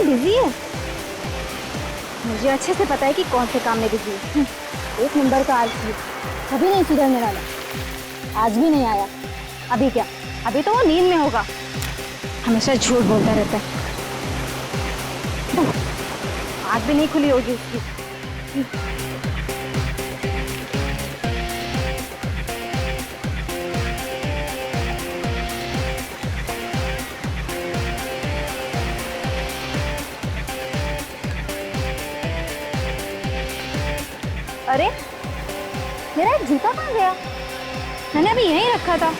Busy है? मुझे अच्छे से पता है कि कौन से काम में बिजी है। एक नंबर का आलसी, कभी नहीं सुधरने वाला। आज भी नहीं आया। अभी क्या? अभी तो वो नींद में होगा। हमेशा झूठ बोलता रहता है। आँख भी नहीं खुली होगी उसकी। अरे मेरा एक जूता कहाँ गया? मैंने अभी यहीं रखा था।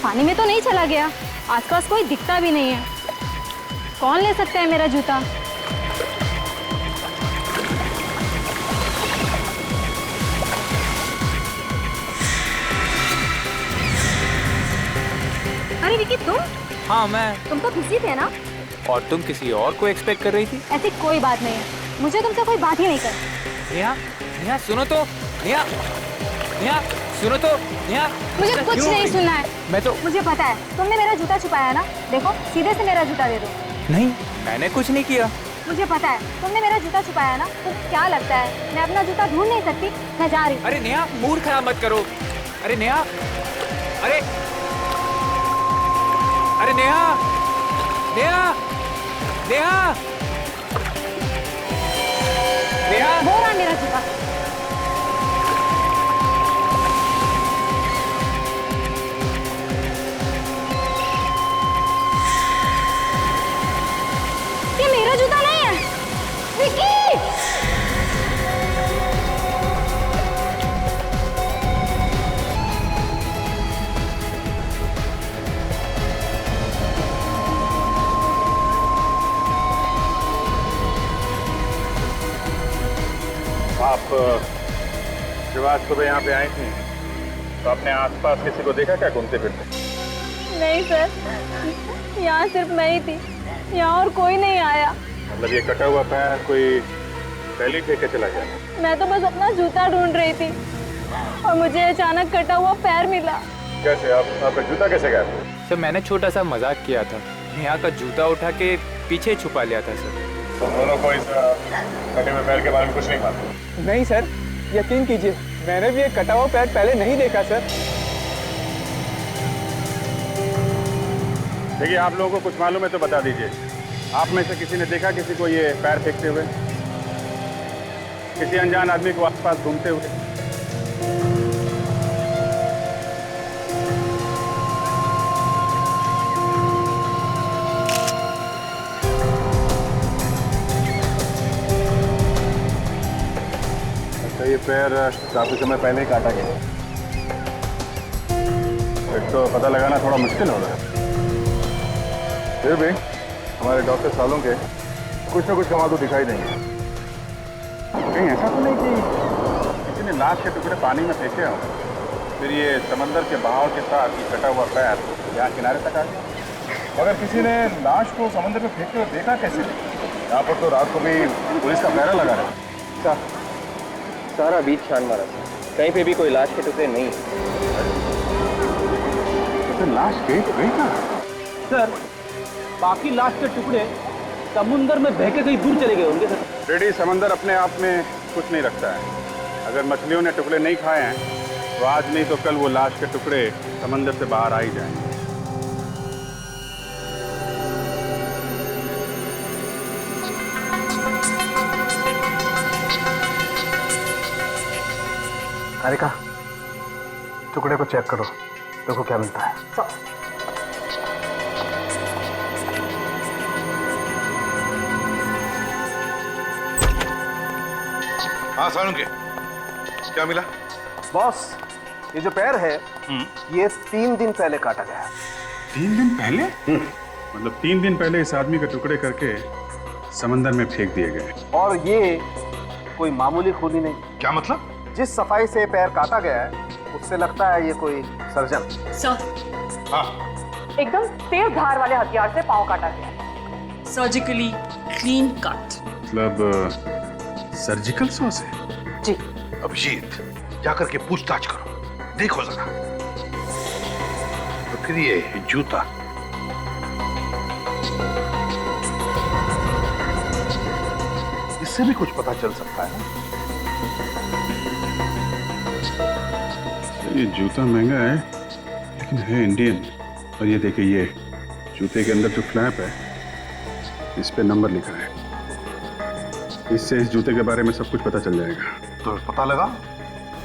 पानी में तो नहीं चला गया? आसपास कोई दिखता भी नहीं है। कौन ले सकता है मेरा जूता? अरे विकी, तुम? हाँ मैं। तुम तो बिजी थे ना? और तुम किसी और को एक्सपेक्ट कर रही थी? ऐसी कोई बात नहीं है। मुझे तुमसे कोई बात ही नहीं करनी। नेहा, नेहा सुनो तो। नेहा, नेहा सुनो तो। नेहा, मुझे कुछ नहीं सुनना है। मैं तो। मुझे पता है तुमने मेरा जूता छुपाया ना। देखो, सीधे से मेरा जूता दे दो। नहीं, मैंने कुछ नहीं किया। मुझे पता है तुमने मेरा जूता छुपाया ना। तो क्या लगता है मैं अपना जूता ढूंढ नहीं सकती? मैं जा रही हूँ। अरे नेहा, मूड खराब मत करो। अरे नेहा, अरे अरे नेहा, नेहा, नेहा, नेहा। वो रहा मेरा जूता। ये मेरा जूता नहीं है विकी। आप जब आज सुबह यहाँ पे आई थी तो आपने आसपास किसी को देखा क्या घूमते फिरते? नहीं सर, यहाँ सिर्फ मैं ही थी। यहाँ और कोई नहीं आया। मतलब ये कटा हुआ पैर कोई पहले ही फेंके चला गया? मैं तो बस अपना जूता ढूंढ रही थी और मुझे अचानक कटा हुआ पैर मिला। कैसे? आपका जूता कैसे गया? सर मैंने छोटा सा मजाक किया था। नेहा का जूता उठा के पीछे छुपा लिया था सर। तो दोनों को इस कटे हुए पैर के बारे में कुछ नहीं मालूम? नहीं सर, यकीन कीजिए मैंने भी एक कटा हुआ पैर पहले नहीं देखा सर। देखिए, आप लोगों को कुछ मालूम है तो बता दीजिए। आप में से किसी ने देखा किसी को ये पैर फेंकते हुए? किसी अनजान आदमी को आसपास घूमते हुए? अच्छा, ये पैर काफी समय पहले ही काटा गया। एक तो पता लगाना थोड़ा मुश्किल हो रहा है। फिर भी हमारे डॉक्टर सालों के कुछ ना कुछ कमाल तो दिखाई देंगे। कहीं ऐसा तो नहीं कि किसी ने लाश के टुकड़े पानी में फेंके हों, फिर ये समंदर के बहाव के साथ ये कटा हुआ पैर यहाँ किनारे तक आ गया? मगर किसी ने लाश को समंदर में फेंकते हुए देखा कैसे? यहाँ पर तो रात को भी पुलिस का पहरा लगा रहा है। सारा बीच छान मारा था, कहीं पे भी कोई लाश के टुकड़े नहीं। तो फिर लाश गई तो गई कहाँ? सर बाकी लाश के टुकड़े समुंदर में बह के कहीं दूर चले गए होंगे सर। रेडी, समंदर अपने आप में कुछ नहीं रखता है। अगर मछलियों ने टुकड़े नहीं खाए हैं तो आज नहीं तो कल वो लाश के टुकड़े समंदर से बाहर आ ही जाएंगे। हारिका, टुकड़े को चेक करो, देखो क्या मिलता है। हाँ सालुंके, क्या मिला? बॉस, ये जो पैर है ये 3 दिन पहले काटा गया है। 3 दिन पहले? मतलब 3 दिन पहले इस आदमी के टुकड़े करके समंदर में फेंक दिए गए। और ये कोई मामूली खूनी नहीं। क्या मतलब? जिस सफाई से पैर काटा गया है उससे लगता है ये कोई सर्जन। सर, हाँ, एकदम तेज धार वाले हथियार से पांव काटा गया। Surgically clean cut. मतलब सर्जिकल सॉस है? जी। अभिजीत, जाकर के पूछताछ करो, देखो जरा। तो फिर ये जूता इससे भी कुछ पता चल सकता है ना। ये जूता महंगा है लेकिन है इंडियन। और ये देखिए, ये जूते के अंदर जो फ्लैप है इस पे नंबर लिखा है। इससे इस जूते के बारे में सब कुछ पता चल जाएगा। तो पता लगा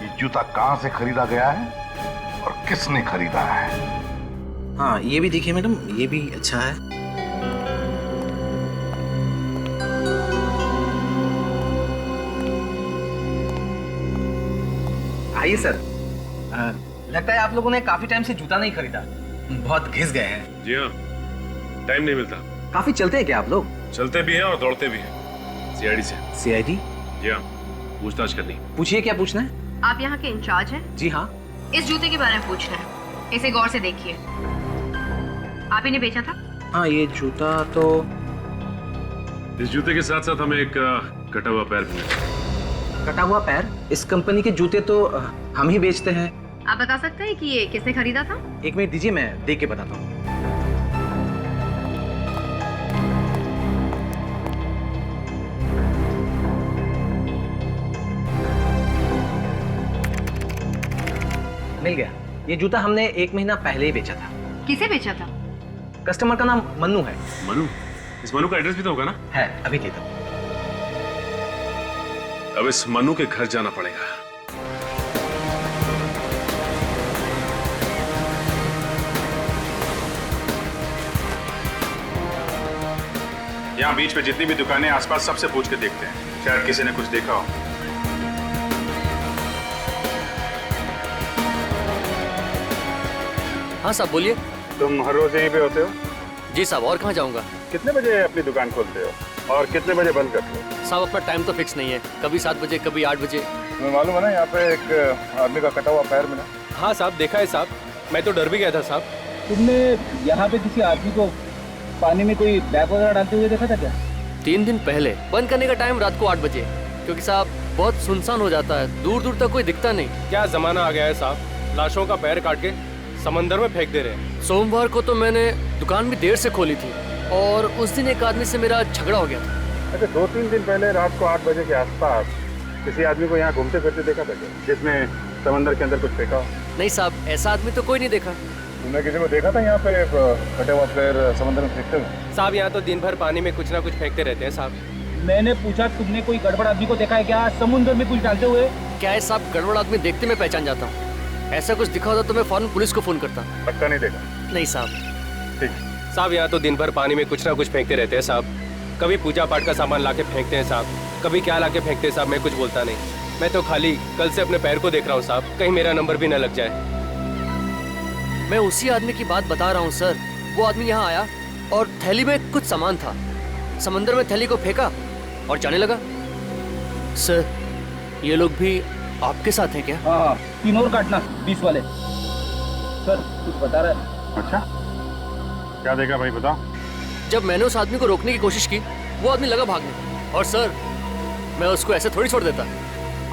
ये जूता कहाँ से खरीदा गया है और किसने खरीदा है। हाँ, ये भी देखिए मैडम, ये भी अच्छा है। आइए सर। लगता है आप लोगों ने काफी टाइम से जूता नहीं खरीदा, बहुत घिस गए हैं। जी हाँ, टाइम नहीं मिलता। काफी चलते हैं क्या आप लोग? चलते भी हैं और दौड़ते भी हैं। सीआईडी से। सीआईडी? जी हाँ, पूछताछ करनी। पूछिए, क्या पूछना है? आप यहाँ के इंचार्ज हैं? जी हाँ। इस जूते के बारे में पूछना है, इसे गौर से देखिए। आप ही ने बेचा था? हाँ, ये जूता तो इस जूते के साथ साथ हमें एक कटा हुआ पैर भी मिला। कटा हुआ पैर? इस कंपनी के जूते तो हम ही बेचते हैं। आप बता सकते हैं कि ये किसने खरीदा था? एक मिनट दीजिए, मैं देख के बताता हूँ। मिल गया। ये जूता हमने 1 महीना पहले ही बेचा था। किसे बेचा था? कस्टमर का नाम मन्नू है। मनु? इस मनु का एड्रेस भी तो होगा ना? है, अभी दे दो। अब इस मनु के घर जाना पड़ेगा। यहाँ बीच में जितनी भी दुकानें आसपास सबसे पूछ के देखते हैं, शायद किसी ने कुछ देखा हो। हाँ साहब, बोलिए। तुम हर रोज यहीं पे होते हो? जी साहब, और कहाँ जाऊँगा? कितने बजे अपनी दुकान खोलते हो और कितने बजे बंद करते हो? साहब, अपना टाइम तो फिक्स नहीं है, कभी 7 बजे कभी 8 बजे। तुम्हें मालूम है ना, यहाँ पे एक आदमी का कटा हुआ पैर मिला। हाँ साहब, देखा है साहब, मैं तो डर भी गया था साहब। तुमने यहाँ पे किसी आदमी को पानी में कोई बैग वगैरह डालते हुए देखा था क्या? 3 दिन पहले। बंद करने का टाइम रात को 8 बजे, क्योंकि साहब बहुत सुनसान हो जाता है, दूर दूर तक कोई दिखता नहीं। क्या जमाना आ गया है साहब, लाशों का पैर काट के समंदर में फेंक दे रहे हैं। सोमवार को तो मैंने दुकान भी देर से खोली थी और उस दिन एक आदमी से मेरा झगड़ा हो गया था। अच्छा, 2-3 दिन पहले रात को 8 बजे के आसपास किसी आदमी को यहाँ घूमते फिरते देखा था क्या, जिसने समंदर के अंदर कुछ फेंका हो? नहीं साहब, ऐसा आदमी तो कोई नहीं देखा। तुमने किसी को देखा था यहाँ पे कटे हुआ पैर समंदर में फेंकते हुए? साहब, यहाँ तो दिन भर पानी में कुछ ना कुछ फेंकते रहते हैं साहब। मैंने पूछा, तुमने कोई गड़बड़ आदमी को देखा है क्या समुद्र में कुछ डालते हुए? क्या है साहब, गड़बड़ आदमी देखते मैं पहचान जाता हूँ। ऐसा कुछ दिखा होता तो मैं फौरन पुलिस को फोन करता। पक्का नहीं देखा? नहीं साहब। ठीक। साहब, यहाँ तो दिन भर पानी में कुछ ना कुछ फेंकते रहते हैं साहब। कभी पूजा पाठ का सामान लाके फेंकते हैं साहब, कभी क्या लाके फेंकते हैं साहब, मैं कुछ बोलता नहीं। मैं तो खाली कल से अपने पैर को देख रहा हूँ साहब, कहीं मेरा नंबर भी न लग जाए। मैं उसी आदमी की बात बता रहा हूँ सर। वो आदमी यहाँ आया और थैली में कुछ सामान था, समंदर में थैली को फेंका और जाने लगा। सर, ये लोग भी आपके साथ हैं क्या? हाँ, 3 और काटना 20 वाले। सर, कुछ बता रहा है। अच्छा, क्या देखा भाई, बताओ। जब मैंने उस आदमी को रोकने की कोशिश की, वो आदमी लगा भागने। और सर, मैं उसको ऐसे थोड़ी छोड़ देता,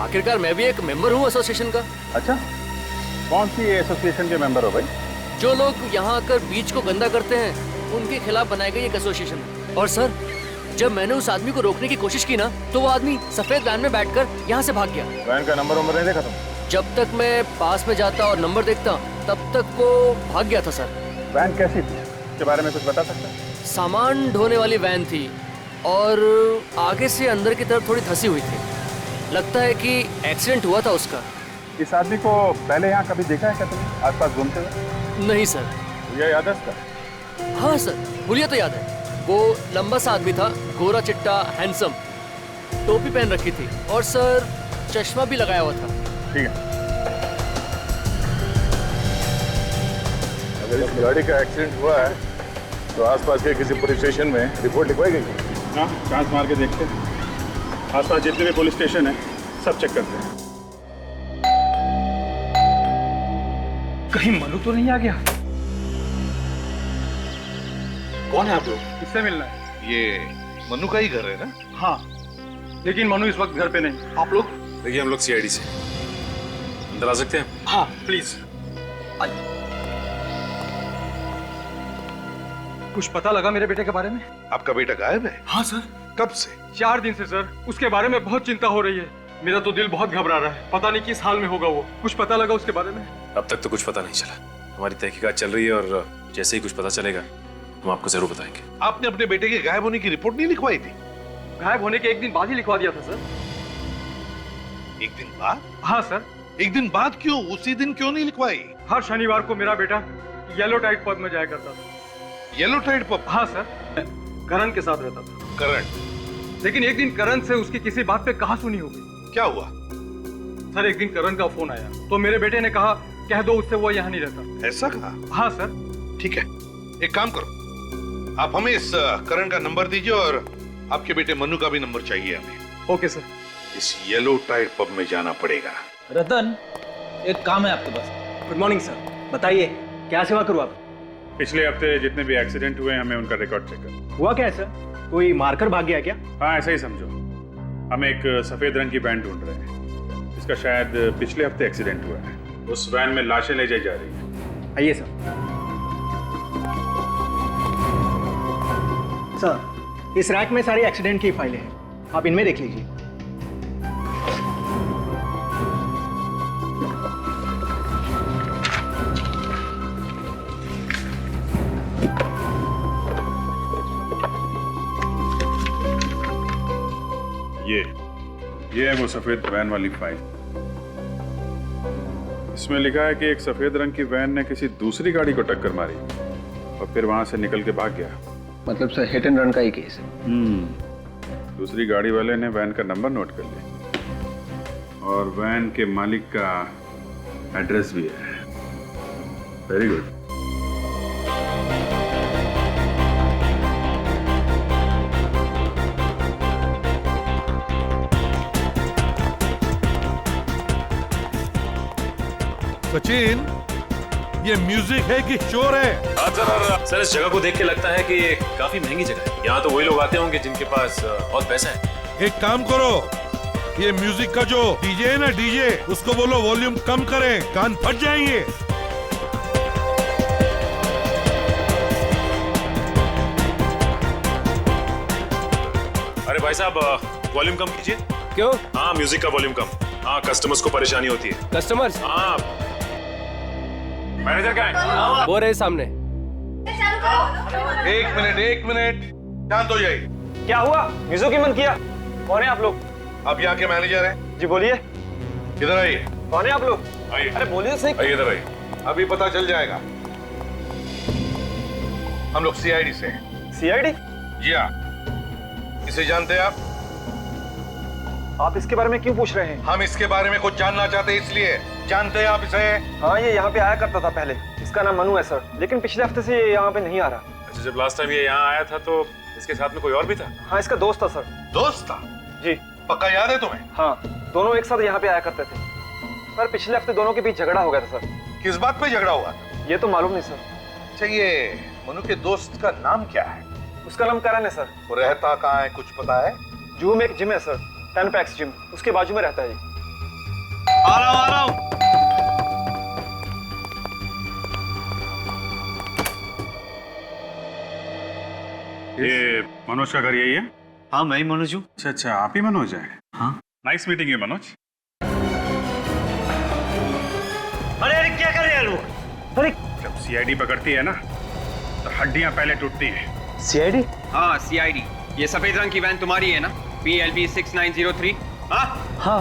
आखिरकार मैं भी एक मेंबर हूँ एसोसिएशन का। अच्छा, कौन सी एसोसिएशन के मेंबर हो भाई? जो लोग यहाँ आकर बीच को गंदा करते हैं, उनके खिलाफ बनाई गई एक एसोसिएशन है। और सर, जब मैंने उस आदमी को रोकने की कोशिश की ना, तो वो आदमी सफेद वैन में बैठकर यहाँ से भाग गया। वैन का नंबर नहीं देखा तुम? जब तक मैं पास में जाता और नंबर देखता, तब तक वो भाग गया था सर। वैन कैसी थी, इसके बारे में कुछ बता सकते हैं? सामान ढोने वाली वैन थी और आगे से अंदर की तरफ थोड़ी धसी हुई थी। लगता है कि एक्सीडेंट हुआ था उसका। इस आदमी को पहले यहाँ कभी देखा है क्या तुमने, आसपास घूमते हुए? नहीं सर। ये याद है इसका? हाँ सर, हुलिया तो याद है। वो लंबा सा आदमी था, गोरा चिट्टा, हैंडसम, टोपी पहन रखी थी और सर चश्मा भी लगाया हुआ था। ठीक है। अगर इस गाड़ी का एक्सीडेंट हुआ है तो आसपास के किसी पुलिस स्टेशन में रिपोर्ट लिखवाई गई? हाँ, चांस मार के देखते हैं। आसपास जितने भी पुलिस स्टेशन है सब चेक करते हैं। कहीं मनु तो नहीं आ गया? कौन है आप लोग? किससे मिलना है? ये मनु का ही घर है ना? हाँ, लेकिन मनु इस वक्त घर पे नहीं। आप लोग? देखिए, हम लोग सीआईडी से। अंदर आ सकते हैं? हाँ प्लीज। कुछ पता लगा मेरे बेटे के बारे में? आपका बेटा गायब है? हाँ सर, कब से? 4 दिन से सर। उसके बारे में बहुत चिंता हो रही है। मेरा तो दिल बहुत घबरा रहा है। पता नहीं किस हाल में होगा वो। कुछ पता लगा उसके बारे में? अब तक तो कुछ पता नहीं चला। हमारी तहकीकात चल रही है और जैसे ही कुछ पता चलेगा हम आपको जरूर बताएंगे। आपने अपने बेटे के गायब होने की रिपोर्ट नहीं लिखवाई थी? गायब होने के 1 दिन बाद ही लिखवा दिया था सर। 1 दिन बाद? हाँ सर। 1 दिन बाद क्यों? उसी दिन क्यों नहीं लिखवाई? हर शनिवार को मेरा बेटा येलो टाइड पब में जाया करता था। Yellow tide pub? हाँ सर, करण के साथ रहता था। करण? लेकिन एक दिन करण से उसकी किसी बात पे कहासुनी हो गई। क्या हुआ? सर एक दिन करण का फोन आया तो मेरे बेटे ने कहा कह दो उससे वो यहाँ नहीं रहता। ऐसा कहा? हाँ सर। ठीक है, एक काम करो, आप हमें इस करण का नंबर दीजिए और आपके बेटे मनु का भी नंबर चाहिए हमें। Okay sir. इस येलो टाइड पब में जाना पड़ेगा। रतन, एक काम है आपके पास। गुड मॉर्निंग सर, बताइए क्या सेवा करूँ आप? पिछले हफ्ते जितने भी एक्सीडेंट हुए हमें उनका रिकॉर्ड चेक करो। हुआ क्या है सर? कोई मारकर भाग गया क्या? हाँ, ऐसा ही समझो। हम एक सफेद रंग की वैन ढूंढ रहे हैं। इसका शायद पिछले हफ्ते एक्सीडेंट हुआ है। उस वैन में लाशें ले जाई जा रही हैं। आइए सर। सर, इस रैक में सारी एक्सीडेंट की फाइलें हैं, आप इनमें देख लीजिए। ये है वो सफेद वैन वाली फाइल। इसमें लिखा है कि एक सफेद रंग की वैन ने किसी दूसरी गाड़ी को टक्कर मारी और फिर वहां से निकल के भाग गया। मतलब सर हिट एंड रन का ही केस है। दूसरी गाड़ी वाले ने वैन का नंबर नोट कर लिया और वैन के मालिक का एड्रेस भी है। Very good. सचिन, ये म्यूजिक है कि शोर है? सर इस जगह को देख के लगता है कि ये काफी महंगी जगह है। यहाँ तो वही लोग आते होंगे जिनके पास बहुत पैसा है। एक काम करो, ये म्यूजिक का जो डीजे है ना, डीजे, उसको बोलो वॉल्यूम कम करें, कान फट जाएंगे। अरे भाई साहब वॉल्यूम कम कीजिए। क्यों? हाँ म्यूजिक का वॉल्यूम कम। हाँ कस्टमर्स को परेशानी होती है। कस्टमर्स? हाँ मैनेजर क्या है? वो रहे सामने। एक मिनट, शांत हो जाइए। क्या हुआ? म्यूजिक की मन किया? कौन है आप लोग? आप यहाँ के मैनेजर हैं? जी बोलिए। इधर आइए। कौन है आप लोग? आइए। अरे बोलिए सही। आइए इधर आइए। अभी पता चल जाएगा। हम लोग सीआईडी से हैं। सीआईडी? जी हाँ। इसे जानते हैं आप? आप इसके बारे में क्यों पूछ रहे हैं? हम इसके बारे में कुछ जानना चाहते हैं, इसलिए। जानते हैं आप इसे? हाँ, ये यहाँ पे आया करता था पहले। इसका नाम मनु है सर, लेकिन पिछले हफ्ते से ये यहाँ पे नहीं आ रहा। अच्छा, जब लास्ट टाइम ये यहाँ आया था तो इसके साथ में कोई और भी था? हाँ, इसका दोस्त था सर। दोस्त था? जी। पक्का याद है तुम्हें? हाँ, दोनों एक साथ यहाँ पे आया करते थे। पर पिछले हफ्ते दोनों के बीच झगड़ा हो गया था सर। किस बात पे झगड़ा हुआ था? ये तो मालूम नहीं सर। अच्छा, ये मनु के दोस्त का नाम क्या है? उसका नाम करण है सर। वो रहता कहाँ है, कुछ पता है? जू में एक जिम है सर, 10 पैक्स जिम, उसके बाजू में रहता है। आ रहा हूँ। ये मनोज का घर यही है? हाँ, मैं ही मनोज हूँ। अच्छा, आप ही मनोज हैं? हाँ। Nice meeting you Manoj. अरे क्या कर रहे हैं लोग? अरे जब सीआईडी पकड़ती है ना तो हड्डियां पहले टूटती हैं। सीआईडी? हाँ सीआईडी। ये सफेद रंग की वैन तुम्हारी है ना? PLB 6903। हाँ हाँ,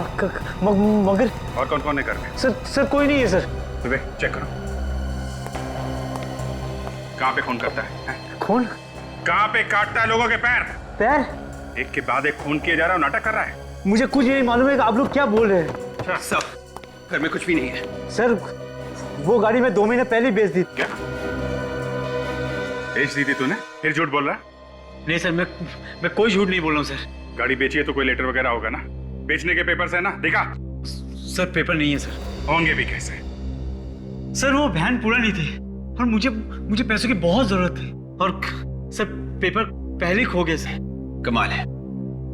मगर और कौन कौन है घर में? सर कोई नहीं है सर। सुबह चेक करो। कहाँ पे खून करता है? खून? कहाँ पे काटता है लोगों के पैर? पैर? एक के बाद एक खून किया जा रहा है, नाटक कर रहा है। मुझे कुछ नहीं मालूम है कि आप लोग क्या बोल रहे हैं। सब घर में कुछ भी नहीं है सर। वो गाड़ी मैं 2 महीने पहले बेच दी। क्या बेच दी थी तूने? फिर झूठ बोल रहा है? नहीं सर, मैं कोई झूठ नहीं बोल रहा हूँ सर। गाड़ी बेची है तो कोई लेटर वगैरह होगा ना? बेचने के पेपर्स है ना? दिखा। सर पेपर नहीं है सर। होंगे भी कैसे? सर वो वैन पुरानी थी और मुझे पैसों की बहुत जरूरत थी और सर पेपर पहले ही खो गए सर। कमाल है,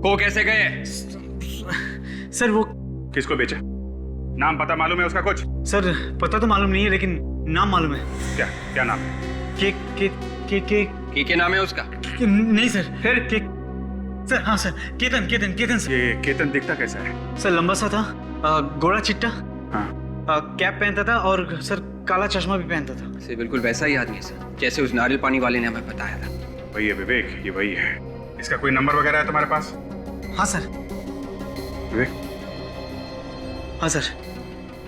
खो कैसे गए? सर वो किसको बेचा? नाम पता मालूम है उसका कुछ? सर पता तो मालूम नहीं है लेकिन नाम मालूम है। क्या नाम है? के नाम है उसका? नहीं सर। फिर सर हाँ सर, केतन केतन केतन सर। ये केतन दिखता कैसा है? सर लंबा सा था, गोरा चिट्टा, हाँ। कैप पहनता था और सर काला चश्मा भी पहनता था। से बिल्कुल वैसा ही आदमी है सर, जैसे उस नारियल पानी वाले ने हमें बताया था। वही है विवेक, ये वही है। इसका कोई नंबर वगैरह है तुम्हारे पास? हाँ सर। विवेक? हाँ सर,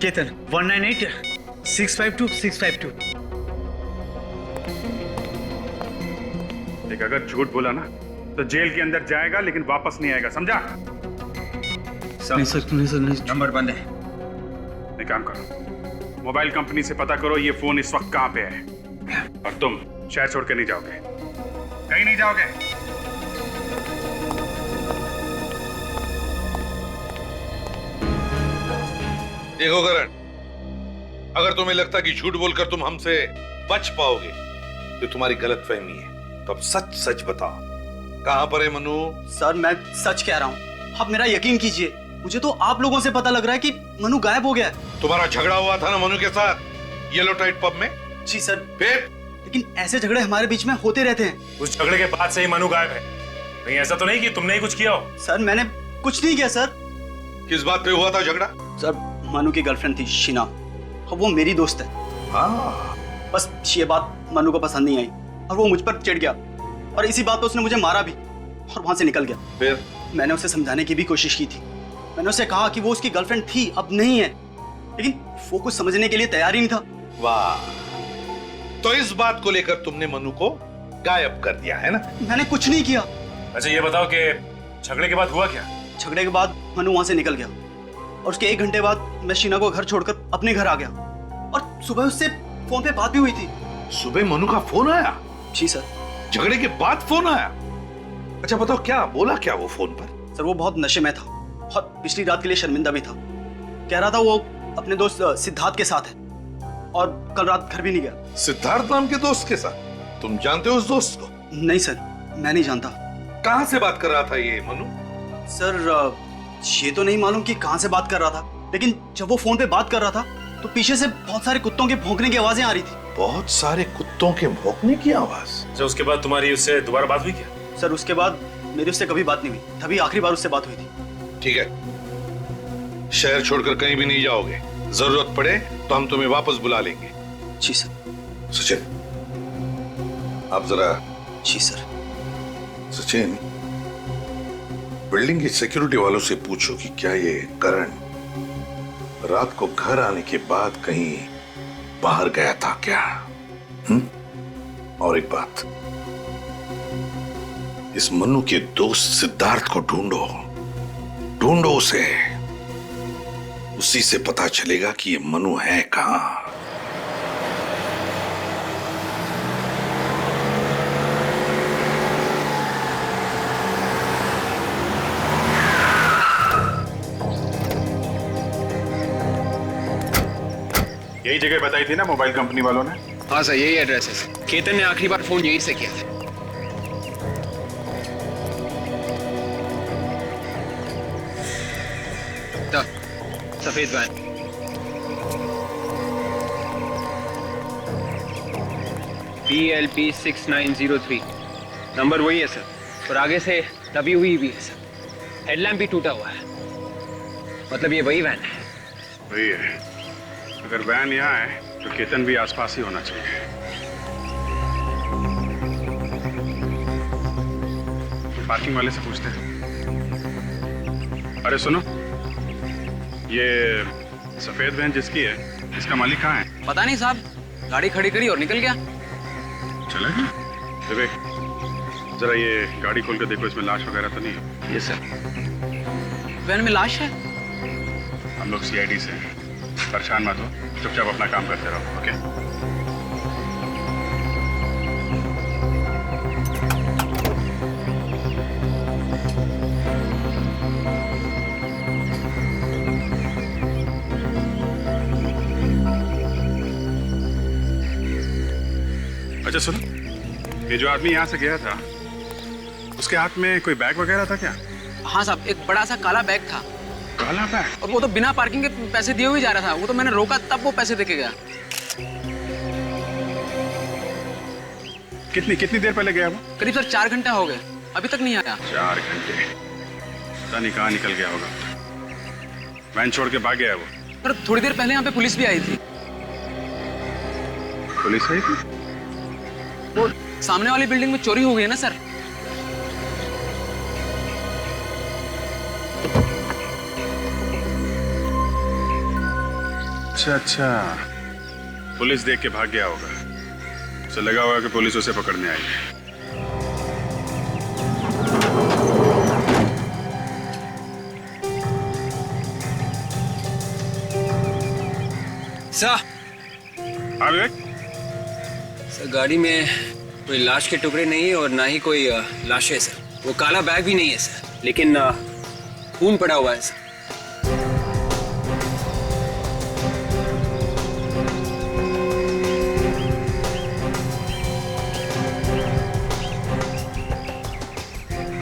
केतन 198-652-652। देख, अगर झूठ बोला ना तो जेल के अंदर जाएगा लेकिन वापस नहीं आएगा, समझा? नहीं सर, नहीं सर, नहीं। नंबर बंद है। एक काम करो, मोबाइल कंपनी से पता करो ये फोन इस वक्त कहाँ पे है, और तुम शहर छोड़ के नहीं जाओगे, कहीं नहीं जाओगे। देखो करण, अगर तुम्हें लगता कि झूठ बोलकर तुम हमसे बच पाओगे तो तुम्हारी गलतफहमी है। तो अब सच सच बताओ, कहां पर है मनु? सर मैं सच कह रहा हूँ, आप मेरा यकीन कीजिए, मुझे तो आप लोगों से पता लग रहा है कि मनु गायब हो गया है। तुम्हारा झगड़ा हुआ था ना मनु के साथ येलो टाइट पब में? जी सर। फिर? लेकिन ऐसे झगड़े हमारे बीच में होते रहते हैं। उस झगड़े के बाद से ही मनु गायब है। कहीं ऐसा तो नहीं कि तुमने ही कुछ किया हो? सर मैंने कुछ नहीं किया सर। किस बात पे हुआ था झगड़ा? सर मनु की गर्लफ्रेंड थी शीना, और वो मेरी दोस्त है। हाँ। बस ये बात मनु को पसंद नहीं आई और वो मुझ पर चिढ़ गया, और इसी बात पे उसने मुझे मारा भी और वहां से निकल गया। फिर? मैंने उसे समझाने की भी कोशिश की थी। मैंने उसे कहा कि वो उसकी गर्लफ्रेंड थी, अब नहीं है, लेकिन वो कुछ समझने के लिए तैयार ही नहीं था। वाह, तो इस बात को लेकर तुमने मनु को गायब कर दिया है ना? मैंने कुछ नहीं किया। अच्छा ये बताओ कि झगड़े के बाद हुआ क्या? झगड़े के बाद मनु वहां से निकल गया और उसके 1 घंटे बाद मैं शीना को घर छोड़कर अपने घर आ गया, और सुबह उससे फोन पे बात भी हुई थी। सुबह मनु का फोन आया? जी सर। झगड़े के बाद फोन आया? अच्छा बताओ, क्या बोला क्या वो फोन पर? सर वो बहुत नशे में था और पिछली रात के लिए शर्मिंदा भी था। कह रहा था वो अपने दोस्त सिद्धार्थ के साथ है और कल रात घर भी नहीं गया। सिद्धार्थ नाम के दोस्त के साथ? तुम जानते हो उस दोस्त को? नहीं सर, मैं नहीं जानता। कहां से बात कर रहा था ये मनु? सर ये तो नहीं मालूम कि कहां से बात कर रहा था, लेकिन जब वो फोन पे बात कर रहा था तो पीछे से बहुत सारे कुत्तों के भौंकने की आवाजें आ रही थी। बहुत सारे कुत्तों के भौंकने की आवाज? अच्छा उसके बाद तुम्हारी उससे दोबारा बात हुई क्या? सर उसके बाद मेरी उससे कभी बात नहीं हुई, तभी आखिरी बार उससे बात हुई थी। ठीक है, शहर छोड़कर कहीं भी नहीं जाओगे, जरूरत पड़े तो हम तुम्हें वापस बुला लेंगे। जी सर। सचिन, आप जरा। जी सर। सचिन, बिल्डिंग की सिक्योरिटी वालों से पूछो कि क्या ये करण रात को घर आने के बाद कहीं बाहर गया था क्या? और एक बात, इस मनु के दोस्त सिद्धार्थ को ढूंढो, ढूंढो उसे, उसी से पता चलेगा कि ये मनु है कहां। यही जगह बताई थी ना मोबाइल कंपनी वालों ने? हाँ सर, यही एड्रेस है सर। केतन ने आखिरी बार फोन यहीं से किया था। सफेद वैन। PLP 6903 नंबर वही है सर, और आगे से दबी हुई भी है सर। हेडलैम्प भी टूटा हुआ है, मतलब ये वही वैन है। वही है। अगर वैन यहाँ है तो केतन भी आसपास ही होना चाहिए। पार्किंग वाले से पूछते हैं। अरे सुनो, ये सफेद वैन जिसकी है, इसका मालिक कहाँ है? पता नहीं साहब, गाड़ी खड़ी करी और निकल गया। चला गया? विवेक, जरा ये गाड़ी खोल कर देखो, इसमें लाश वगैरह तो नहीं है? Yes sir. वैन में लाश है? हम लोग CID से हैं, परेशान मत हो, चुपचाप अपना काम करते रहो। ओके? अच्छा सुनो, ये जो आदमी यहाँ से गया था, उसके हाथ में कोई बैग वगैरह था क्या? हाँ साहब, एक बड़ा सा काला बैग था। काला बैग? और वो तो बिना पार्किंग के पैसे दिए हुए जा रहा था। वो तो मैंने रोका तब वो पैसे देके गया। कितनी देर पहले गया वो? करीब सर 4 घंटे हो गए। अभी तक नहीं आया। 4 घंटे, पता नहीं कहाँ निकल गया होगा। वैन छोड़ के भाग गया वो। पर थोड़ी देर पहले यहाँ पे पुलिस भी आई थी। पुलिस आई थी? वो सामने वाली बिल्डिंग में चोरी हो गई है ना सर। अच्छा, पुलिस देख के भाग गया होगा। उसे लगा होगा कि पुलिस उसे पकड़ने आई है। सर, सर गाड़ी में कोई लाश के टुकड़े नहीं है और ना ही कोई लाश है सर। वो काला बैग भी नहीं है सर, लेकिन खून पड़ा हुआ है सर।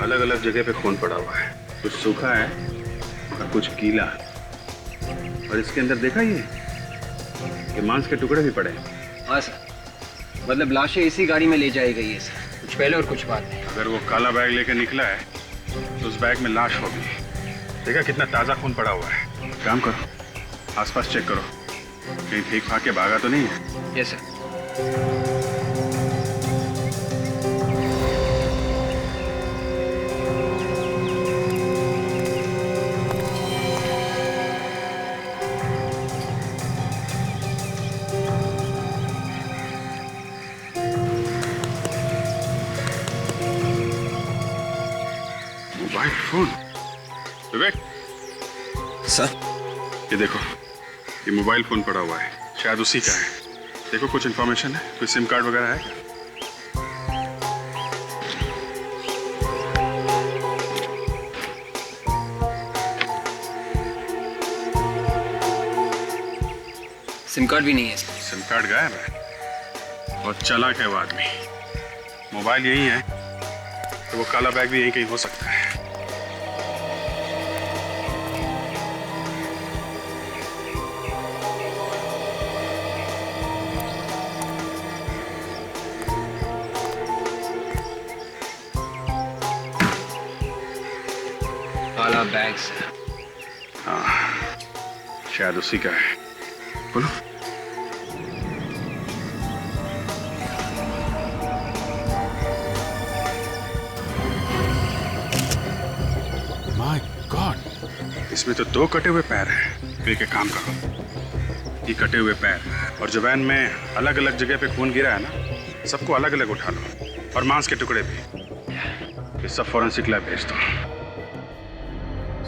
अलग अलग जगह पे खून पड़ा हुआ है, कुछ सूखा है और कुछ गीला। और इसके अंदर देखा ये मांस के टुकड़े भी पड़े हैं। हाँ सर, मतलब लाशें इसी गाड़ी में ले जाई गई है सर, कुछ पहले और कुछ बाद में। अगर वो काला बैग लेकर निकला है तो उस बैग में लाश होगी। देखा कितना ताजा खून पड़ा हुआ है। काम करो, आसपास चेक करो, कहीं फेंक फाक के भागा तो नहीं है। Yes sir. Mobile phone. Vivek sir, ये देखो, ये मोबाइल फोन पड़ा हुआ है, शायद उसी का है। देखो कुछ इन्फॉर्मेशन है, कोई सिम कार्ड वगैरह है? सिम कार्ड भी नहीं है सर। सिम कार्ड गायब है। और चालाक है वो आदमी। मोबाइल यही है तो वो काला बैग भी यहीं कहीं हो सकता है। काला बैग सर। हाँ, शायद उसी का है। बोलो। माय गॉड, इसमें तो 2 कटे हुए पैर हैं। तो एक काम करो, ये कटे हुए पैर और जो वैन में अलग अलग जगह पे खून गिरा है ना, सबको अलग अलग उठा लो और मांस के टुकड़े भी। ये सब फॉरेंसिक लैब भेज दो।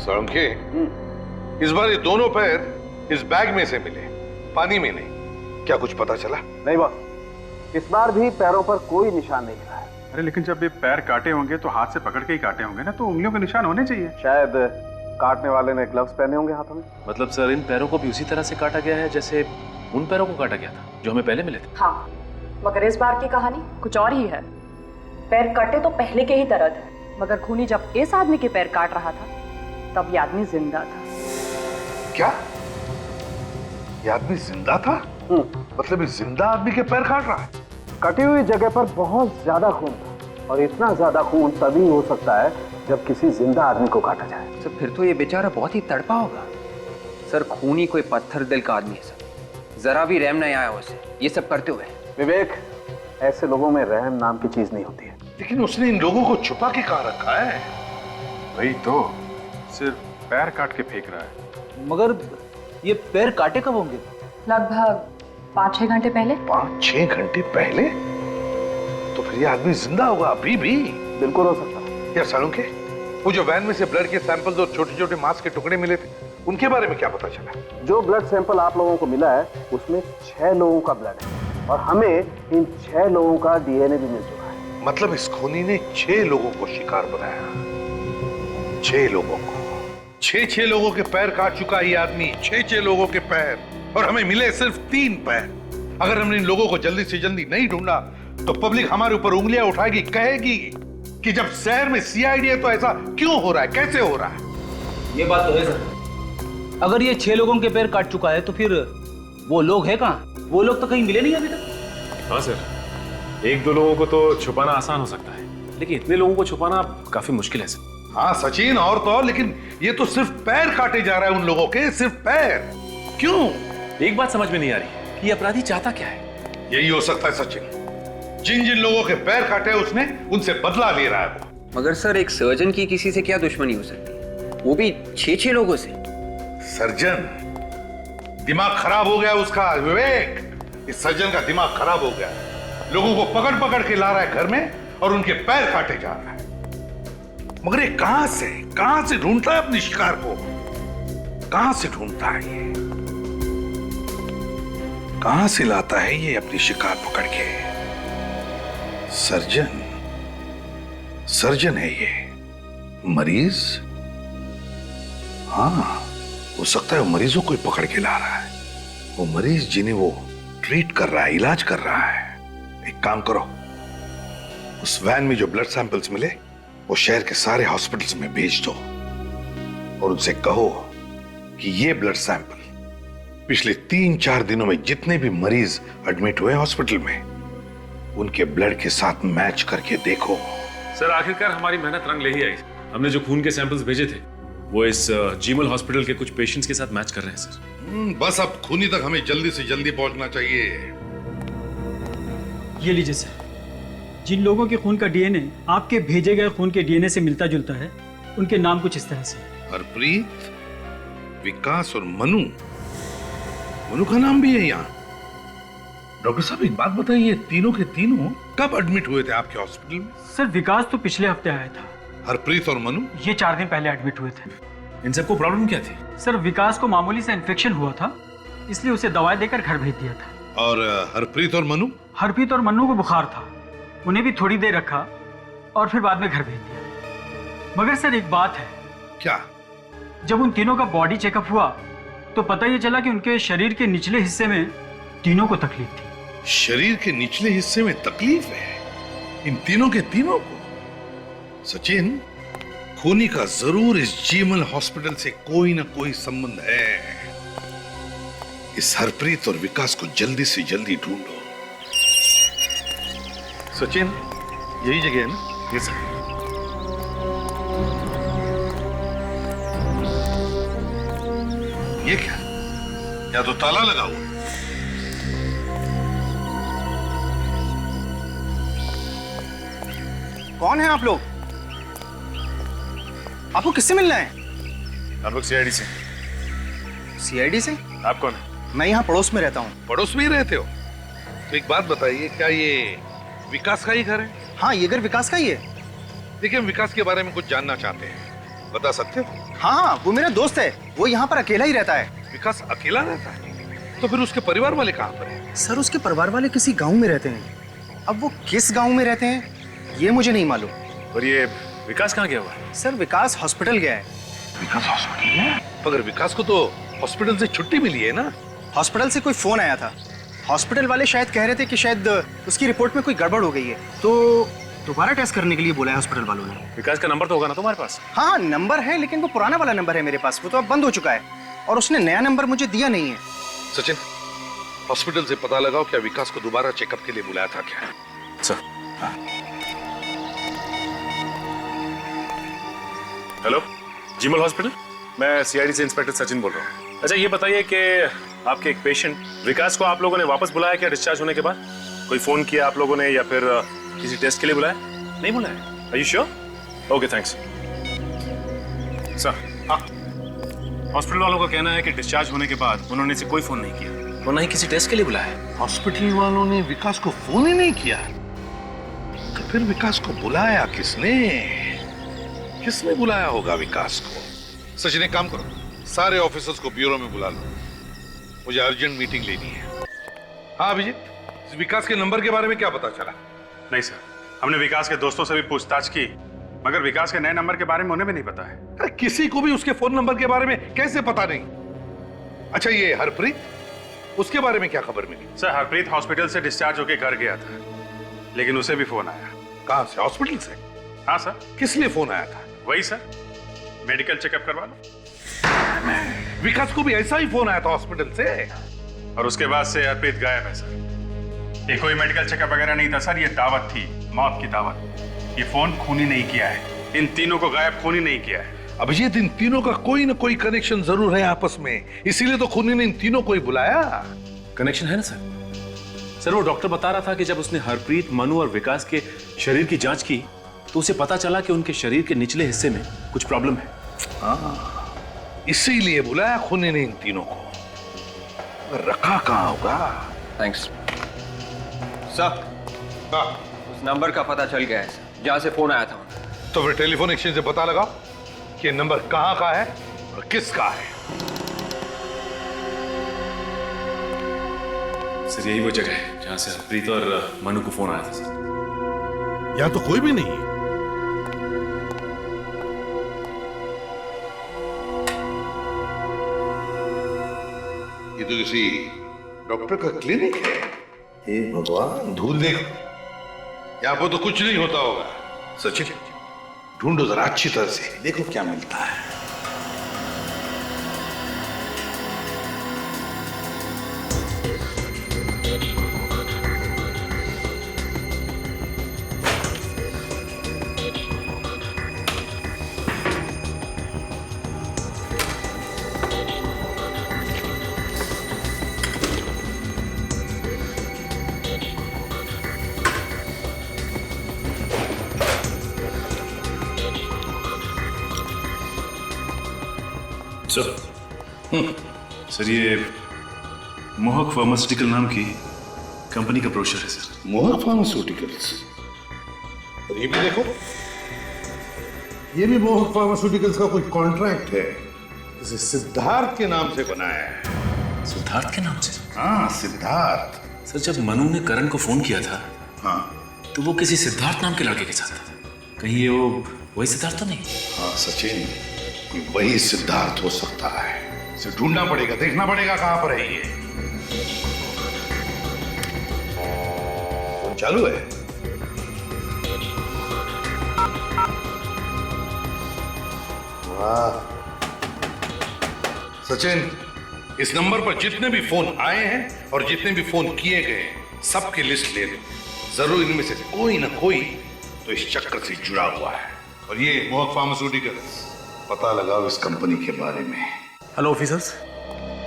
साळुंखे, इस बार ये दोनों पैर इस बैग में से मिले, पानी में नहीं। क्या कुछ पता चला? नहीं बॉस, इस बार भी पैरों पर कोई निशान नहीं मिला है। अरे लेकिन जब ये पैर काटे होंगे तो हाथ से पकड़ के ही काटे होंगे ना, तो उंगलियों के निशान होने चाहिए। शायद काटने वाले ने ग्लव्स पहने होंगे हाथों में। मतलब सर, इन पैरों को भी उसी तरह से काटा गया है जैसे उन पैरों को काटा गया था जो हमें पहले मिले थे। हाँ, मगर इस बार की कहानी कुछ और ही है। पैर कटे तो पहले के ही तरह थे, मगर खूनी जब इस आदमी के पैर काट रहा था तब ये आदमी जिंदा था। क्या? ये आदमी जिंदा था? मतलब इस जिंदा आदमी के पैर काट रहा है? कटी हुई जगह पर बहुत ज्यादा खून था, और इतना ज्यादा खून तभी हो सकता है जब किसी जिंदा आदमी को काटा जाए। सर, फिर तो ये बेचारा बहुत ही तड़पा होगा। सर, खूनी कोई पत्थर दिल का आदमी है सर, जरा भी रहम नहीं आया उसे ये सब करते हुए। विवेक, ऐसे लोगों में रहम नाम की चीज नहीं होती है। लेकिन उसने इन लोगों को छुपा के कहाँ रखा है? वही तो, सिर्फ पैर काट के फेंक रहा है। मगर ये पैर काटे कब होंगे? लगभग 5-6 घंटे पहले। 5-6 घंटे पहले? तो फिर ये आदमी जिंदा होगा अभी भी? बिल्कुल हो सकता है। यार साळुंखे, वो जो वैन में से ब्लड के सैंपल्स और छोटे छोटे मांस के टुकड़े मिले थे, उनके बारे में क्या पता चला? जो ब्लड सैंपल आप लोगों को मिला है उसमें 6 लोगों का ब्लड है, और हमें इन 6 लोगों का डीएनए भी मिल चुका है। मतलब इस खूनी ने 6 लोगों को शिकार बनाया। 6 लोगों को, 6 लोगों के पैर काट चुका ये आदमी। 6 लोगों के पैर, और हमें मिले सिर्फ 3 पैर। अगर हमने इन लोगों को जल्दी से जल्दी नहीं ढूंढा तो पब्लिक हमारे ऊपर उंगलियां उठाएगी, कहेगी कि जब शहर में सीआईडी है तो ऐसा क्यों हो रहा है, कैसे हो रहा है? ये बात तो है सर। अगर ये 6 लोगों के पैर काट चुका है तो फिर वो लोग हैं कहाँ? वो लोग तो कहीं मिले नहीं अभी तक। हाँ सर, 1-2 लोगों को तो छुपाना आसान हो सकता है, लेकिन इतने लोगों को छुपाना काफी मुश्किल है सर। हाँ सचिन, और तो और, लेकिन ये तो सिर्फ पैर काटे जा रहा है उन लोगों के, सिर्फ पैर। क्यों? एक बात समझ में नहीं आ रही कि ये अपराधी चाहता क्या है। यही हो सकता है सचिन, जिन जिन लोगों के पैर काटे उसने, उनसे बदला ले रहा है वो। मगर सर, एक सर्जन की किसी से क्या दुश्मनी हो सकती, वो भी 6 लोगों से। सर्जन? दिमाग खराब हो गया उसका विवेक। इस सर्जन का दिमाग खराब हो गया, लोगों को पकड़ पकड़ के ला रहा है घर में और उनके पैर काटे जा रहा है। मगर ये कहां से ढूंढता है अपने शिकार को? कहां से ढूंढता है ये? कहां से लाता है ये अपनी शिकार पकड़ के? सर्जन है ये। मरीज? हाँ, हो सकता है वो मरीजों को ही पकड़ के ला रहा है। वो मरीज जिन्हें वो ट्रीट कर रहा है, इलाज कर रहा है। एक काम करो, उस वैन में जो ब्लड सैंपल्स मिले वो शहर के सारे हॉस्पिटल्स में भेज दो और उनसे कहो कि ये ब्लड सैंपल पिछले 3-4 दिनों में जितने भी मरीज एडमिट हुए हॉस्पिटल में, उनके ब्लड के साथ मैच करके देखो। सर, आखिरकार हमारी मेहनत रंग ले ही आई। हमने जो खून के सैंपल्स भेजे थे वो इस जीमल हॉस्पिटल के कुछ पेशेंट्स के साथ मैच कर रहे हैं सर। बस अब खूनी तक हमें जल्दी से जल्दी पहुंचना चाहिए। ये लीजिए सर, जिन लोगों के खून का डीएनए आपके भेजे गए खून के डीएनए से मिलता जुलता है, उनके नाम कुछ इस तरह से। हरप्रीत, विकास और मनु। मनु का नाम भी है यहाँ। डॉक्टर साहब, एक बात बताइए, तीनों के तीनों कब एडमिट हुए थे आपके हॉस्पिटल में? सर, विकास तो पिछले हफ्ते आया था। हरप्रीत और मनु? ये 4 दिन पहले एडमिट हुए थे। इन सबको प्रॉब्लम क्या थी? सर, विकास को मामूली सा इन्फेक्शन हुआ था, इसलिए उसे दवाई देकर घर भेज दिया था। और हरप्रीत और मनु? हरप्रीत और मनु को बुखार था, उन्हें भी थोड़ी देर रखा और फिर बाद में घर भेज दिया। मगर सर, एक बात है। क्या? जब उन तीनों का बॉडी चेकअप हुआ तो पता ये चला कि उनके शरीर के निचले हिस्से में तीनों को तकलीफ थी। शरीर के निचले हिस्से में तकलीफ है इन तीनों के तीनों को? सचिन, खूनी का जरूर इस जीमल हॉस्पिटल से कोई ना कोई संबंध है। इस हरप्रीत और विकास को जल्दी से जल्दी ढूंढो। सचिन, यही जगह है ना? Yes sir. ये क्या? या तो ताला लगा हुआ। कौन है आप लोग? आपको किससे मिलना है? हम लोग सीआईडी से। सीआईडी से? आप कौन है? मैं यहाँ पड़ोस में रहता हूँ। पड़ोस में ही रहते हो? तो एक बात बताइए, क्या ये विकास का ही घर है? हाँ, ये घर विकास का ही है। देखिए, हम विकास के बारे में कुछ जानना चाहते हैं, बता सकते हो? हाँ, वो मेरा दोस्त है, वो यहाँ पर अकेला ही रहता है। विकास अकेला रहता है? तो फिर उसके परिवार वाले कहाँ पर हैं? सर, उसके परिवार वाले किसी गांव में रहते हैं। अब वो किस गांव में रहते हैं ये मुझे नहीं मालूम। और ये विकास कहाँ गया हुआ है? सर, विकास हॉस्पिटल गया है। विकास हॉस्पिटल गया? मगर विकास को तो हॉस्पिटल से छुट्टी मिली है ना? हॉस्पिटल से कोई फोन आया था, हॉस्पिटल वाले शायद कह रहे थे कि शायद उसकी रिपोर्ट में कोई गड़बड़ हो गई है, तो दोबारा टेस्ट करने के लिए बोला है हॉस्पिटल वालों ने। विकास का नंबर तो होगा ना तुम्हारे पास? हाँ, नंबर है, लेकिन वो पुराना वाला नंबर है मेरे पास, वो तो अब बंद हो चुका है और उसने नया नंबर मुझे दिया नहीं है। सचिन, हॉस्पिटल से पता लगाओ क्या विकास को दोबारा चेकअप के लिए बुलाया था क्या? सर। हेलो, जीमल हॉस्पिटल, मैं सीआईडी से इंस्पेक्टर सचिन बोल रहा हूँ। अच्छा, ये बताइए कि आपके एक पेशेंट विकास को आप लोगों ने वापस बुलाया क्या डिस्चार्ज होने के बाद? कोई फोन किया आप लोगों ने या फिर किसी टेस्ट के लिए बुलाया? नहीं बुलाया? Are you sure? Okay, thanks sir. हाँ, हॉस्पिटल वालों का कहना है कि डिस्चार्ज होने के बाद उन्होंने इसे कोई फोन नहीं किया और ना ही किसी टेस्ट के लिए बुलाया। हॉस्पिटल वालों ने विकास को फोन ही नहीं किया? तो फिर विकास को बुलाया किसने? किसने बुलाया होगा विकास को? सचिन, एक काम करो, सारे ऑफिसर्स को ब्यूरो में बुला लो, मुझे अर्जेंट मीटिंग लेनी है। हाँ अभिजीत, विकास के नंबर के बारे में क्या पता चला? नहीं सर, हमने विकास के दोस्तों से भी पूछताछ की, मगर विकास के नए नंबर के बारे में उन्हें भी नहीं पता है। अरे किसी को भी उसके फोन नंबर के बारे में कैसे पता नहीं? अच्छा, ये हरप्रीत, उसके बारे में क्या खबर मिली? सर, हरप्रीत हॉस्पिटल से डिस्चार्ज होकर घर गया था, लेकिन उसे भी फोन आया। कहां से? हॉस्पिटल से? हाँ सर। किस लिए फोन आया था? वही सर, मेडिकल चेकअप करवा लो। विकास को भी ऐसा ही फोन आया था हॉस्पिटल से? और उसके बाद से हरप्रीत गायब है सर। ये कोई मेडिकल चेकअप वगैरह नहीं था सर, ये दावत थी, मौत की दावत। ये फोन खूनी नहीं किया है, इन तीनों को गायब खूनी नहीं किया है। अभिजीत, इन तीनों का कोई ना कोई कनेक्शन जरूर है आपस में, इसीलिए तो खूनी ने इन तीनों को ही बुलाया। कनेक्शन है ना सर? सर वो डॉक्टर बता रहा था कि जब उसने हरप्रीत, मनु और विकास के शरीर की जांच की तो उसे पता चला कि उनके शरीर के निचले हिस्से में कुछ प्रॉब्लम है। हाँ, इसीलिए बुलाया खूनी ने इन तीनों को। रखा कहाँ होगा? Thanks sir. उस नंबर का पता चल गया है जहां से फोन आया था। तो फिर टेलीफोन एक्सचेंज से पता लगाओ कि नंबर कहाँ का है और किसका है। सर यही वो जगह है जहां से हरप्रीत और मनु को फोन आया था सर। यहाँ तो कोई भी नहीं है। ये तो किसी डॉक्टर का क्लिनिक है। हे भगवान, धूल देखो, यहाँ पर तो कुछ नहीं होता होगा। सचिन, ढूंढो जरा अच्छी तरह से, देखो क्या मिलता है। सर ये मोहक फार्मास्यूटिकल नाम की कंपनी का ब्रोशर है सर। मोहक फार्मास्यूटिकल्स, और ये भी देखो, ये भी मोहक फार्मास्यूटिकल्स का कोई कॉन्ट्रैक्ट है, इसे सिद्धार्थ के नाम से बनाया है। सिद्धार्थ के नाम से? हाँ, सिद्धार्थ। सर जब मनु ने करण को फोन किया था, हाँ, तो वो किसी सिद्धार्थ नाम के लड़के के साथ था। कहीं ये वो वही सिद्धार्थ तो नहीं? हाँ सचिन, ये वही सिद्धार्थ हो सकता है। इसे ढूंढना पड़ेगा, देखना पड़ेगा कहां पर है ये। चालू है। वाह सचिन, इस नंबर पर जितने भी फोन आए हैं और जितने भी फोन किए गए सबकी लिस्ट ले लो। जरूर इनमें से कोई ना कोई तो इस चक्कर से जुड़ा हुआ है। और ये मोहक फार्मास्यूटिकल्स, पता लगाओ इस कंपनी के बारे में। हेलो ऑफिसर्स,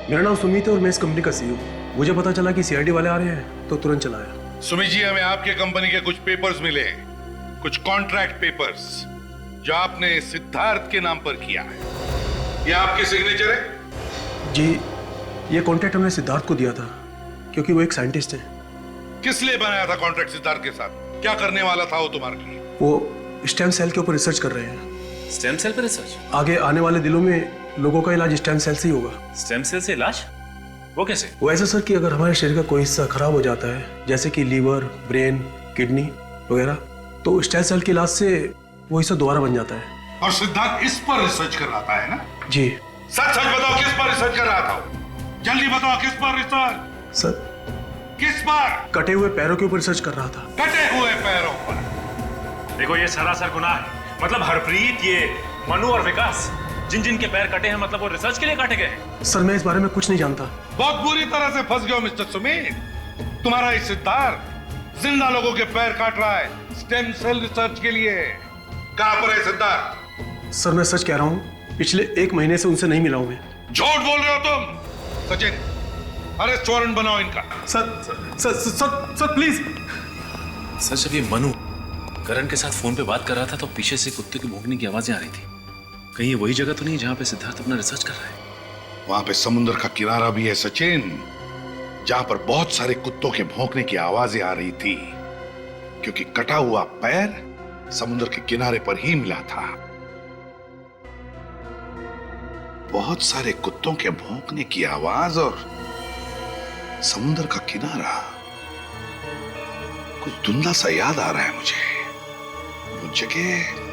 मेरा नाम सुमित है और मैं इस कंपनी का सीईओ। मुझे पता चला कि सीआईडी वाले आ रहे हैं तो तुरंत चला आया। सुमित जी, हमें आपके कंपनी के कुछ पेपर्स मिले, कुछ कॉन्ट्रैक्ट पेपर्स जो आपने सिद्धार्थ के नाम पर किया है। ये आपके सिग्नेचर है? जी, ये कॉन्ट्रैक्ट हमने सिद्धार्थ को दिया था क्योंकि वो एक साइंटिस्ट है। किस लिए बनाया था कॉन्ट्रैक्ट सिद्धार्थ के साथ? क्या करने वाला था वो तुम्हारे लिए? वो स्टेम सेल के ऊपर रिसर्च कर रहे हैं। स्टेम सेल पर रिसर्च? आगे आने वाले दिनों में लोगों का इलाज स्टेम सेल से ही होगा। स्टेम सेल से इलाज? वो कैसे? वो ऐसा सर कि अगर हमारे शरीर का कोई हिस्सा खराब हो जाता है, जैसे कि लीवर, ब्रेन, किडनी वगैरह, तो स्टेम सेल के इलाज से वो हिस्सा दोबारा बन जाता है। और सिद्धार्थ इस पर रिसर्च कर रहा था, है ना? जी। सच सच बताओ, किस पर रिसर्च कर रहा था? जल्दी बताओ, किस पर रिसर्च? सर, किस पर? कटे हुए पैरों के ऊपर रिसर्च कर रहा था। कटे हुए पैरों पर? देखो ये सरासर गुनाह है। मतलब हरप्रीत, ये मनु और विकास, जिन जिन के पैर कटे हैं, मतलब वो रिसर्च के लिए काटे गए हैं। सर मैं इस बारे में कुछ नहीं जानता। बहुत बुरी तरह से फंस गए हो मिस्टर सुमित। तुम्हारा ये सिद्धार्थ जिंदा लोगों के पैर काट रहा है स्टेम सेल रिसर्च के लिए। कहां पर है सिद्धार्थ? सर मैं सच कह रहा हूँ, पिछले 1 महीने से उनसे नहीं मिला हूं मैं। झूठ बोल रहे हो तुम। सचिन, अरेस्ट वारंट बनाओ इनका। Sir please. सर जब ये मनु करण के साथ फोन पे बात कर रहा था तो पीछे से कुत्ते की भौंकने की आवाजें आ रही थी। कहीं ये वही जगह तो नहीं जहां पे सिद्धार्थ अपना रिसर्च कर रहा है? वहां पे समुद्र का किनारा भी है सचिन, जहां पर बहुत सारे कुत्तों के भौंकने की आवाजें आ रही थी, क्योंकि कटा हुआ पैर समुद्र के किनारे पर ही मिला था। बहुत सारे कुत्तों के भौंकने की आवाज और समुद्र का किनारा, कुछ धुंधला सा याद आ रहा है मुझे। वो जगह,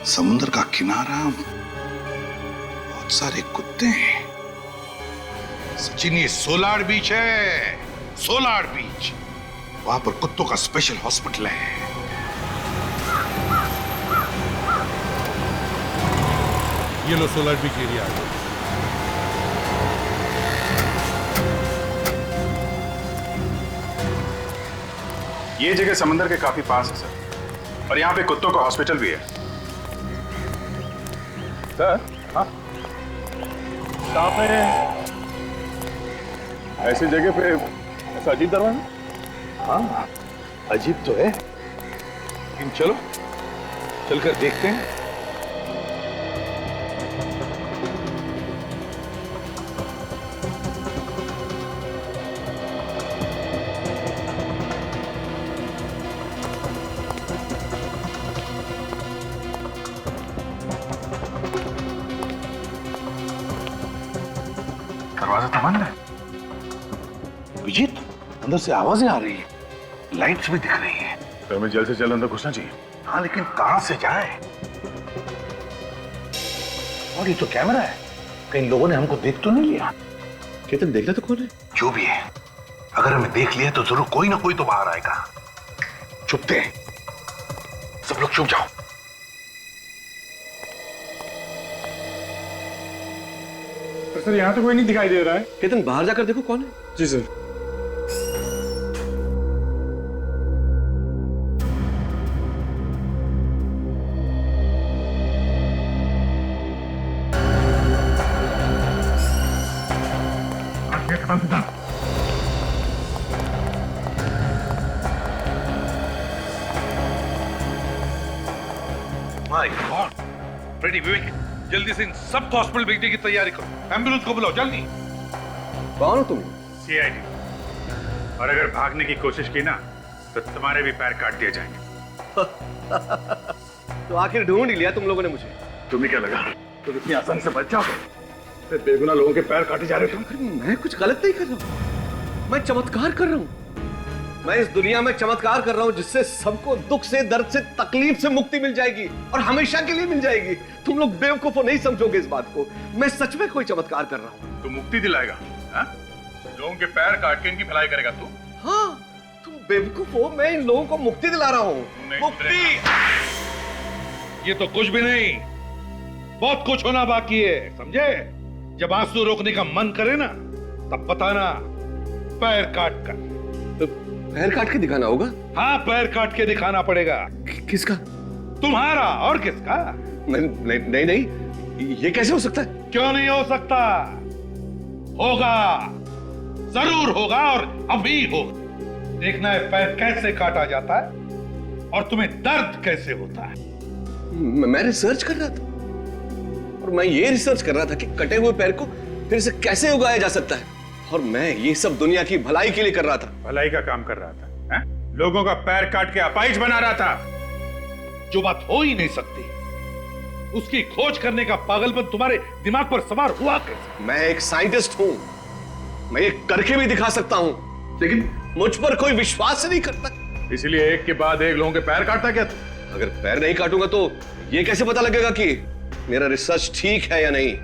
समुद्र का किनारा, बहुत सारे कुत्ते हैं। सचिन, ये सोलार बीच है, सोलार बीच। वहां पर कुत्तों का स्पेशल हॉस्पिटल है। ये लो सोलार बीच एरिया आ गया। ये जगह समंदर के काफी पास है सर। और यहाँ पे कुत्तों का हॉस्पिटल भी है। सर, हाँ, कहाँ पे ऐसी जगह पे ऐसा अजीब दरवाजा? हाँ, अजीब तो है, लेकिन चलो चलकर देखते हैं। दरवाजा तो बंद है। विजीत, अंदर से आवाजें आ रही है, लाइट्स भी दिख रही है। तो हमें जल्द से जल्द अंदर घुसना चाहिए। हाँ, लेकिन कहां से जाए? और ये तो कैमरा है, कहीं लोगों ने हमको देख तो नहीं लिया? केतन, देखना तो कौन है? जो भी है, अगर हमें देख लिया तो जरूर कोई ना कोई तो बाहर आएगा। चुपते, सब लोग चुप जाओ। सर, यहाँ तो कोई नहीं दिखाई दे रहा है। केतन, बाहर जाकर देखो कौन है। जी सर। माय गॉड, फ्रेडी, विवेक, जल्दी से इन सबको हॉस्पिटल भेजने की तैयारी करो। एम्बुलेंस को बुलाओ जल्दी। कौन हो तुम? सीआईडी। और अगर भागने की कोशिश की ना तो तुम्हारे भी पैर काट दिए जाएंगे। तो आखिर ढूंढ ही लिया तुम लोगों ने मुझे। तुम्हें क्या लगा तुम इतनी आसानी से बच जाओगे? बेगुनाह लोगों के पैर काटे जा रहे हो तुम। मैं कुछ गलत नहीं कर रहा हूं, मैं चमत्कार कर रहा हूं। मैं इस दुनिया में चमत्कार कर रहा हूं जिससे सबको दुख से, दर्द से, तकलीफ से मुक्ति मिल जाएगी और हमेशा के लिए मिल जाएगी। तुम लोग बेवकूफ नहीं समझोगे इस बात को। मैं सच में कोई चमत्कार कर रहा हूं। तू मुक्ति दिलाएगा? लोगों के पैर काट के इनकी भलाई करेगा तू? हाँ, तुम बेवकूफ हो, मैं इन लोगों को मुक्ति दिला रहा हूं। मुक्ति! ये तो कुछ भी नहीं, बहुत कुछ होना बाकी है, समझे? जब आंसू रोकने का मन करे ना तब बताना, पैर काट कर। तो पैर काट के दिखाना होगा? हाँ, पैर काट के दिखाना पड़ेगा। किसका? तुम्हारा, और किसका? नहीं नहीं, ये कैसे हो सकता है? क्यों नहीं हो सकता? होगा, जरूर होगा, और अभी होगा। देखना है पैर कैसे काटा जाता है और तुम्हें दर्द कैसे होता है। मैं रिसर्च कर रहा था, और मैं ये रिसर्च कर रहा था कि कटे हुए पैर को फिर से कैसे उगाया जा सकता है, और मैं ये सब दुनिया की भलाई के लिए कर रहा था। भलाई का काम कर रहा था, है? लोगों का पैर काट के अपाहिज बना रहा था। जो बात हो ही नहीं सकती, उसकी खोज करने का पागलपन तुम्हारे दिमाग पर सवार हुआ कैसे? मैं एक साइंटिस्ट हूं, मैं ये करके भी दिखा सकता हूं, लेकिन मुझ पर कोई विश्वास नहीं करता। इसलिए एक के बाद एक लोगों के पैर काटता क्या तू? अगर पैर नहीं काटूंगा तो ये कैसे पता लगेगा कि मेरा रिसर्च ठीक है या नहीं?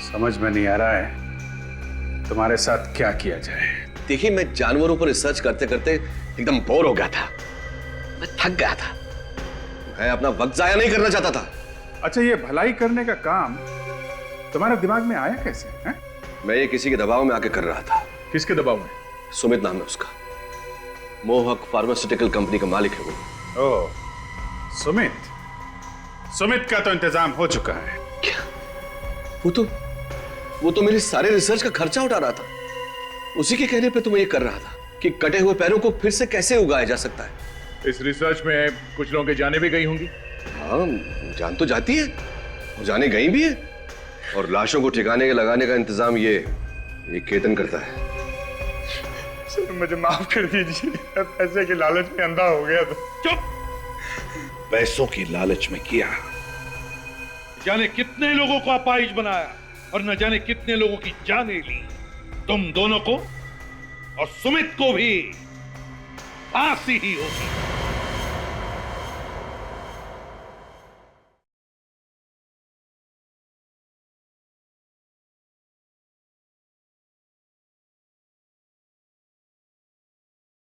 समझ में नहीं आ रहा है तुम्हारे साथ क्या किया जाए। देखिए, मैं जानवरों पर रिसर्च करते करते एकदम बोर हो गया था, मैं थक गया था। मैं अपना वक्त जाया नहीं करना चाहता था। अच्छा, ये भलाई करने का काम तुम्हारे दिमाग में आया कैसे है? मैं ये किसी के दबाव में आके कर रहा था। किसके दबाव में? सुमित नाम है उसका, मोहक फार्मास्यूटिकल कंपनी का मालिक है वो। ओह, सुमित। सुमित का तो इंतजाम हो चुका है। क्या? वो तो मेरे सारे रिसर्च का खर्चा उठा रहा था। उसी के कहने पे तो मैं ये कर रहा था कि कटे हुए पैरों को फिर से कैसे उगाया जा सकता है। इस रिसर्च में कुछ लोगों की जानें भी गई होंगी। हाँ, जान तो जाती है और जाने गई भी है, और लाशों को ठिकाने लगाने का इंतजाम ये केतन करता है। सर, मुझे माफ कर दीजिए, पैसे के लालच में अंधा हो गया था। चुप! पैसों की लालच में किया। जाने कितने लोगों को अपाहिज बनाया और न जाने कितने लोगों की जानें ली। तुम दोनों को और सुमित को भी फांसी ही होगी।